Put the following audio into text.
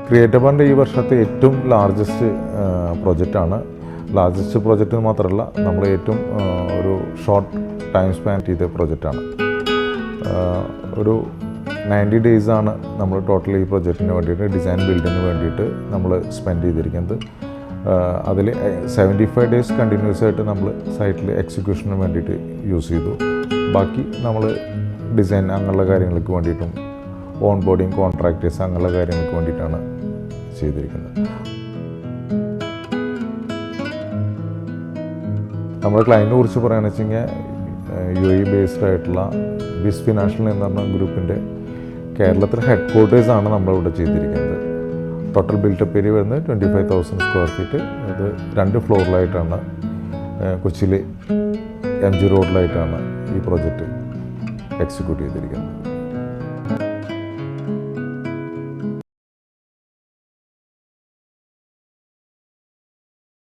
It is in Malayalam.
ക്രിയേറ്റീവ് ഫണ്ട് ഈ വർഷത്തെ ഏറ്റവും ലാർജസ്റ്റ് പ്രൊജക്റ്റാണ്. ലാർജസ്റ്റ് പ്രൊജക്റ്റ് മാത്രമല്ല, നമ്മൾ ഏറ്റവും ഒരു ഷോർട്ട് ടൈം സ്പാൻ ചെയ്ത പ്രൊജക്റ്റാണ്. ഒരു 90 ഡേയ്സാണ് നമ്മൾ ടോട്ടൽ ഈ പ്രൊജക്റ്റിന് വേണ്ടിയിട്ട് ഡിസൈൻ ബിൽഡിന് വേണ്ടിയിട്ട് നമ്മൾ സ്പെൻഡ് ചെയ്തിരിക്കുന്നത്. അതിൽ 75 ഡേയ്സ് കണ്ടിന്യൂസ് ആയിട്ട് നമ്മൾ സൈറ്റിൽ എക്സിക്യൂഷന് വേണ്ടിയിട്ട് യൂസ് ചെയ്തു. ബാക്കി നമ്മൾ ഡിസൈൻ അങ്ങനെയുള്ള കാര്യങ്ങൾക്ക് വേണ്ടിയിട്ടും ഓൺ ബോർഡിങ് കോൺട്രാക്ടേഴ്സ് അങ്ങനെയുള്ള കാര്യങ്ങൾക്ക് വേണ്ടിയിട്ടാണ് ചെയ്തിരിക്കുന്നത്. നമ്മുടെ ക്ലയൻറ്റിനെ കുറിച്ച് പറയുകയാണെന്ന് വെച്ച് കഴിഞ്ഞാൽ UAE ബേസ്ഡ് ആയിട്ടുള്ള ബിസ് ഫിനാൻഷ്യൽ എന്ന് പറഞ്ഞ ഗ്രൂപ്പിൻ്റെ കേരളത്തിലെ ഹെഡ് ക്വാർട്ടേഴ്സാണ് നമ്മളിവിടെ ചെയ്തിരിക്കുന്നത്. ടോട്ടൽ ബിൽറ്റപ്പ് ഏരിയ വരുന്നത് 25,000 സ്ക്വയർ ഫീറ്റ്. ഇത് 2 ഫ്ലോറിലായിട്ടാണ് കൊച്ചിയിൽ MG റോഡിലായിട്ടാണ് ഈ പ്രോജക്റ്റ് എക്സിക്യൂട്ട് ചെയ്തിരിക്കുന്നത്.